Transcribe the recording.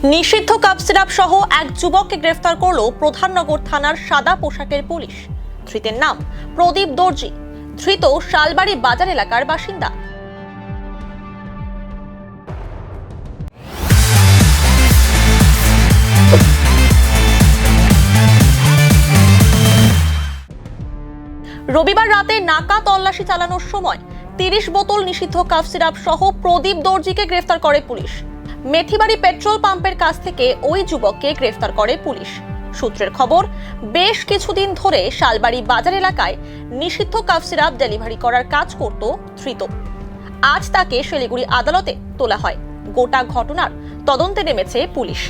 নিষিদ্ধ cough syrup সহ এক যুবককে গ্রেফতার করল প্রধাননগর থানার সাদা পোশাকের পুলিশ। ধৃতের নাম প্রদীপ দর্জি। ধৃত শালবাড়ি বাজার এলাকার বাসিন্দা। রবিবার রাতে নাকা তল্লাশি চালানোর সময় 30 বোতল নিষিদ্ধ কাপ সিরাপ সহ প্রদীপ দর্জিকে গ্রেফতার করে পুলিশ। মেথিবাড়ি পেট্রোল পাম্পের কাছ থেকে ওই যুবককে গ্রেফতার করে পুলিশ। সূত্রের খবর, বেশ কিছুদিন ধরে শালবাড়ি বাজার এলাকায় নিষিদ্ধ কাপ সিরাপ ডেলিভারি করার কাজ করত ধৃত। আজ তাকে শিলিগুড়ি আদালতে তোলা হয়। গোটা ঘটনার তদন্তে নেমেছে পুলিশ।